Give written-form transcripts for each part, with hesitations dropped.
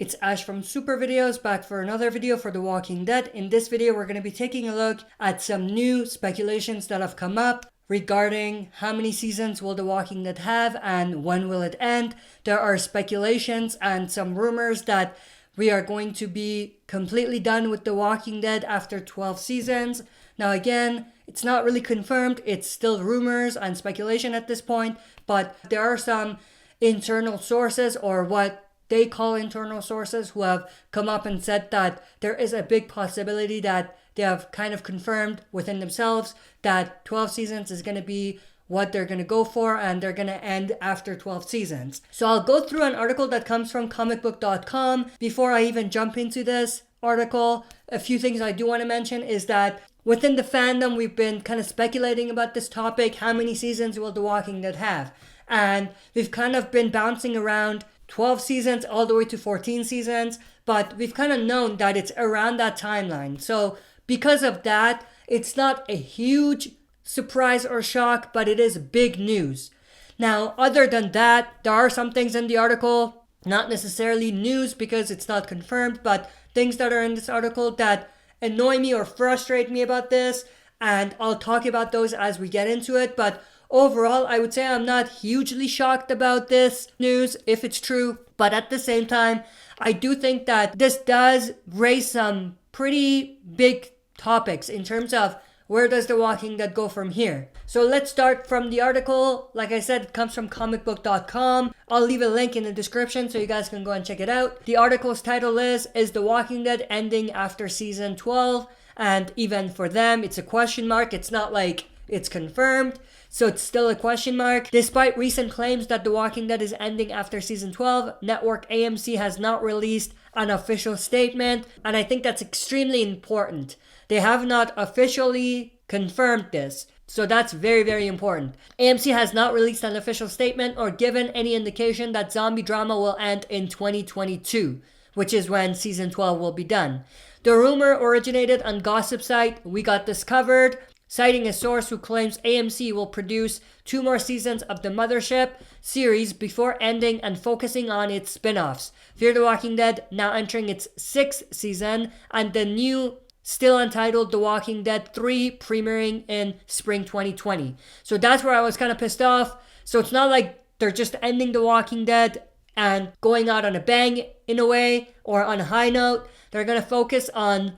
it's Ash from Super Videos, back for another video for The Walking Dead. In this video, we're going to be taking a look at some new speculations that have come up regarding how many seasons will The Walking Dead have and when will it end. There are speculations and some rumors that we are going to be completely done with The Walking Dead after 12 seasons. Now again, it's not really confirmed, it's still rumors and speculation at this point, but there are some internal sources, or what they call internal sources, who have come up and said that there is a big possibility that they have kind of confirmed within themselves that 12 seasons is going to be what they're going to go for, and they're going to end after 12 seasons. So I'll go through an article that comes from comicbook.com. Before I even jump into this article, a few things I do want to mention is that within the fandom, we've been kind of speculating about this topic. How many seasons will The Walking Dead have? And we've kind of been bouncing around 12 seasons all the way to 14 seasons, but we've kind of known that it's around that timeline. So because of that, it's not a huge surprise or shock, but it is big news. Now, other than that, there are some things in the article, not necessarily news because it's not confirmed, but things that are in this article that annoy me or frustrate me about this, and I'll talk about those as we get into it. But overall, I would say I'm not hugely shocked about this news if it's true, but at the same time, I do think that this does raise some pretty big topics in terms of where does The Walking Dead go from here. So let's start from the article. Like I said, it comes from comicbook.com. I'll leave a link in the description so you guys can go and check it out. The article's title is The Walking Dead ending after season 12? And even for them, it's a question mark. It's not like it's confirmed, so it's still a question mark. Despite recent claims that The Walking Dead is ending after season 12, network AMC has not released an official statement, and I think that's extremely important. They have not officially confirmed this, so that's very, very important. AMC has not released an official statement or given any indication that zombie drama will end in 2022, which is when season 12 will be done. The rumor originated on gossip site We Got This Covered, citing a source who claims AMC will produce 2 more seasons of the Mothership series before ending and focusing on its spin-offs. Fear the Walking Dead now entering its 6th season, and the new, still untitled The Walking Dead 3 premiering in spring 2020. So that's where I was kind of pissed off. So it's not like they're just ending The Walking Dead and going out on a bang in a way, or on a high note. They're going to focus on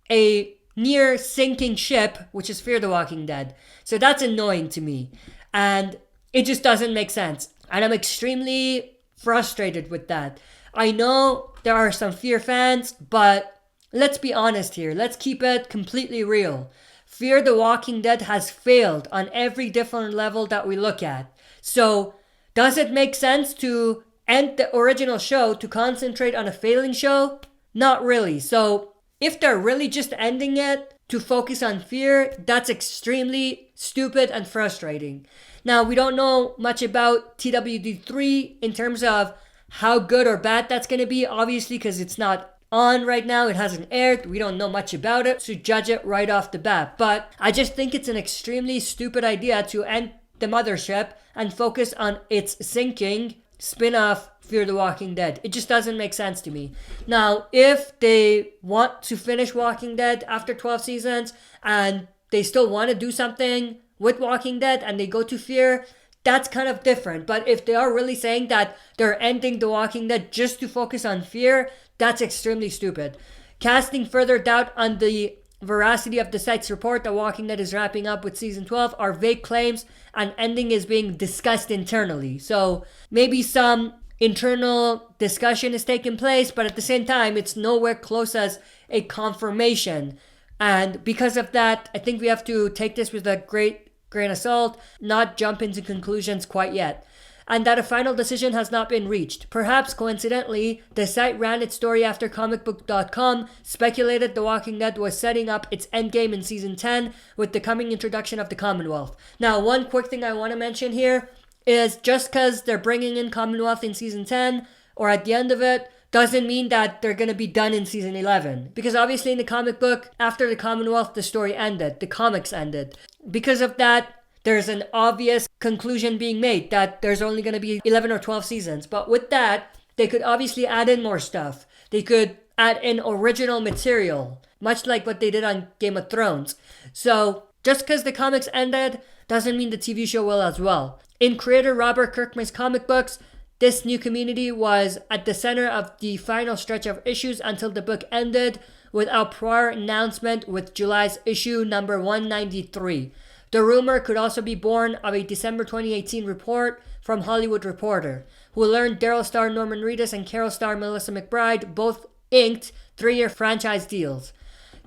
a near sinking ship, which is Fear the Walking Dead. So that's annoying to me, and it just doesn't make sense, and I'm extremely frustrated with that. I know there are some Fear fans, but let's be honest here. Let's keep it completely real. Fear the Walking Dead has failed on every different level that we look at. So does it make sense to end the original show to concentrate on a failing show? Not really. So if they're really just ending it to focus on Fear, that's extremely stupid and frustrating. Now, we don't know much about TWD3 in terms of how good or bad that's going to be, obviously, because it's not on right now. It hasn't aired. We don't know much about it to judge it right off the bat. But I just think it's an extremely stupid idea to end the Mothership and focus on its sinking spin-off Fear the Walking Dead. It just doesn't make sense to me. Now, if they want to finish Walking Dead after 12 seasons and they still want to do something with Walking Dead and they go to Fear, that's kind of different. But if they are really saying that they're ending The Walking Dead just to focus on Fear, that's extremely stupid. Casting further doubt on the veracity of the site's report that Walking Dead is wrapping up with season 12 are vague claims and ending is being discussed internally. So maybe some internal discussion is taking place, but at the same time, it's nowhere close as a confirmation. And because of that, I think we have to take this with a great grain of salt, not jump into conclusions quite yet. And that a final decision has not been reached. Perhaps coincidentally, the site ran its story after comicbook.com speculated The Walking Dead was setting up its endgame in season 10 with the coming introduction of the Commonwealth. Now, one quick thing I want to mention here is just because they're bringing in Commonwealth in season 10 or at the end of it doesn't mean that they're going to be done in season 11. Because obviously in the comic book, after the Commonwealth, the story ended. The comics ended. Because of that, there's an obvious conclusion being made that there's only going to be 11 or 12 seasons. But with that, they could obviously add in more stuff. They could add in original material, much like what they did on Game of Thrones. So just because the comics ended doesn't mean the TV show will as well. In creator Robert Kirkman's comic books, this new community was at the center of the final stretch of issues until the book ended without prior announcement with July's issue number 193. The rumor could also be born of a December 2018 report from Hollywood Reporter, who learned Daryl star Norman Reedus and Carol star Melissa McBride both inked 3-year franchise deals.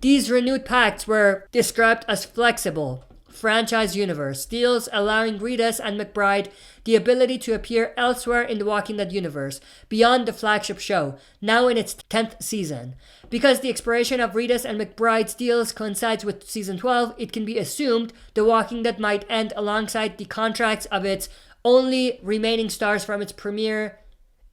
These renewed pacts were described as flexible franchise universe deals, allowing Reedus and McBride the ability to appear elsewhere in the Walking Dead universe, beyond the flagship show, now in its 10th season. Because the expiration of Reedus and McBride's deals coincides with season 12, it can be assumed The Walking Dead might end alongside the contracts of its only remaining stars from its premiere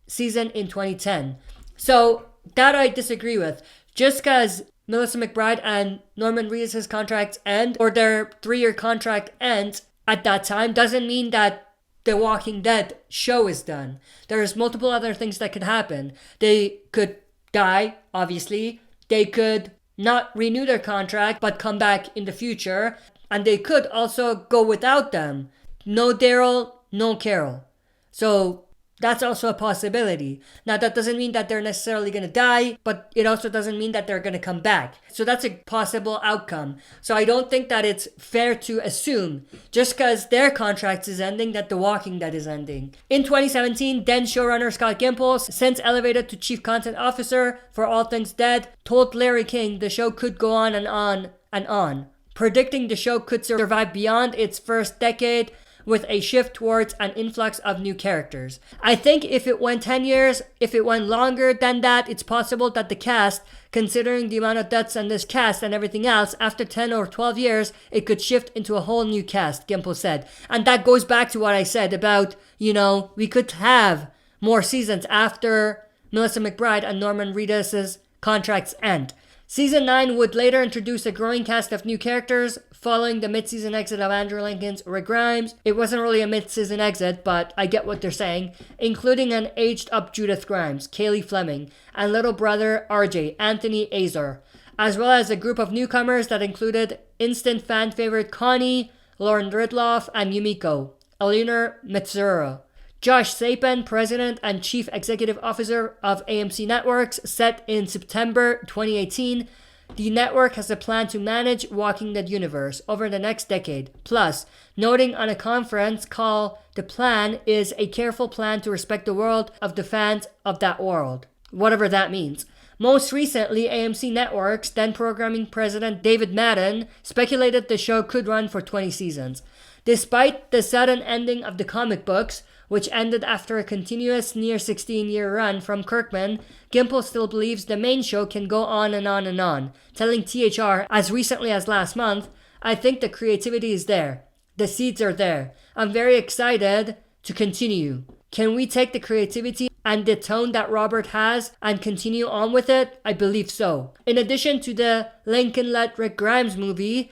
season in 2010. So that I disagree with. Just because Melissa McBride and Norman Reedus' contracts end, or their 3-year contract ends at that time, doesn't mean that The Walking Dead show is done. There's multiple other things that could happen. They could die, obviously. They could not renew their contract, but come back in the future. And they could also go without them. No Daryl, no Carol. So that's also a possibility. Now, that doesn't mean that they're necessarily going to die, but it also doesn't mean that they're going to come back. So that's a possible outcome. So I don't think that it's fair to assume, just because their contract is ending, that The Walking Dead is ending. In 2017, then showrunner Scott Gimple, since elevated to chief content officer for All Things Dead, told Larry King the show could go on and on and on, predicting the show could survive beyond its first decade, with a shift towards an influx of new characters. I think if it went 10 years, if it went longer than that, it's possible that the cast, considering the amount of deaths on this cast and everything else, after 10 or 12 years, it could shift into a whole new cast, Gimple said. And that goes back to what I said about, we could have more seasons after Melissa McBride and Norman Reedus' contracts end. Season 9 would later introduce a growing cast of new characters, following the mid-season exit of Andrew Lincoln's Rick Grimes. It wasn't really a mid-season exit, but I get what they're saying, including an aged-up Judith Grimes, Kaylee Fleming, and little brother RJ, Anthony Azar, as well as a group of newcomers that included instant fan favorite Connie, Lauren Ridloff, and Yumiko, Eleanor Mitsuru. Josh Sapin, President and Chief Executive Officer of AMC Networks, said in September 2018, the network has a plan to manage Walking Dead universe over the next decade. Plus, noting on a conference call, the plan is a careful plan to respect the world of the fans of that world, whatever that means. Most recently, AMC Networks then programming president David Madden speculated the show could run for 20 seasons. Despite the sudden ending of the comic books, which ended after a continuous near 16-year run from Kirkman, Gimple still believes the main show can go on and on and on, telling THR as recently as last month, "I think the creativity is there. The seeds are there. I'm very excited to continue. Can we take the creativity and the tone that Robert has and continue on with it? I believe so." In addition to the Lincoln-led Rick Grimes movies,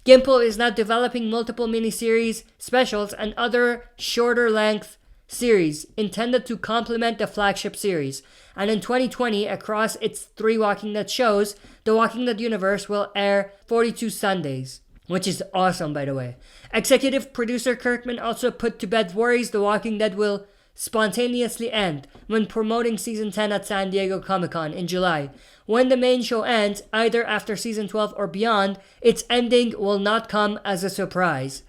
Gimple is now developing multiple miniseries, specials, and other shorter-length series intended to complement the Flagship series. And in 2020, across its 3 Walking Dead shows, The Walking Dead universe will air 42 Sundays, which is awesome, by the way. Executive producer Kirkman also put to bed worries The Walking Dead will spontaneously end when promoting Season 10 at San Diego Comic-Con in July. When the main show ends, either after Season 12 or beyond, its ending will not come as a surprise.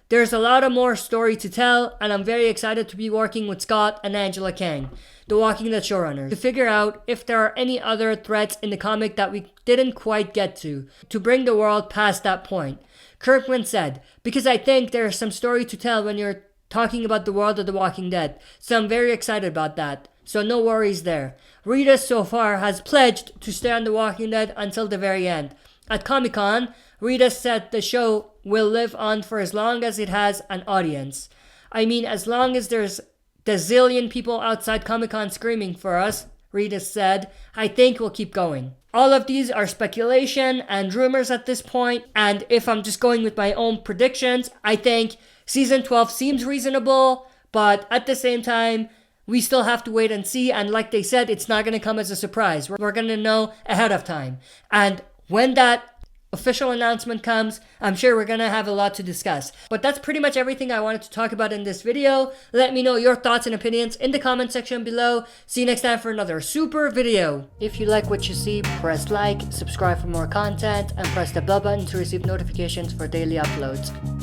There's a lot of more story to tell, and I'm very excited to be working with Scott and Angela Kang, The Walking Dead showrunners, to figure out if there are any other threads in the comic that we didn't quite get to bring the world past that point. Kirkman said, "Because I think there's some story to tell when you're talking about the world of The Walking Dead, so I'm very excited about that. So no worries there." Reedus so far has pledged to stay on The Walking Dead until the very end. At Comic-Con, Reedus said the show will live on for as long as it has an audience. I mean, as long as there's the zillion people outside Comic-Con screaming for us, Reedus said, I think we'll keep going. All of these are speculation and rumors at this point, and if I'm just going with my own predictions, I think Season 12 seems reasonable, but at the same time, we still have to wait and see. And like they said, it's not going to come as a surprise. We're going to know ahead of time. And when that official announcement comes, I'm sure we're going to have a lot to discuss. But that's pretty much everything I wanted to talk about in this video. Let me know your thoughts and opinions in the comment section below. See you next time for another super video. If you like what you see, press like, subscribe for more content, and press the bell button to receive notifications for daily uploads.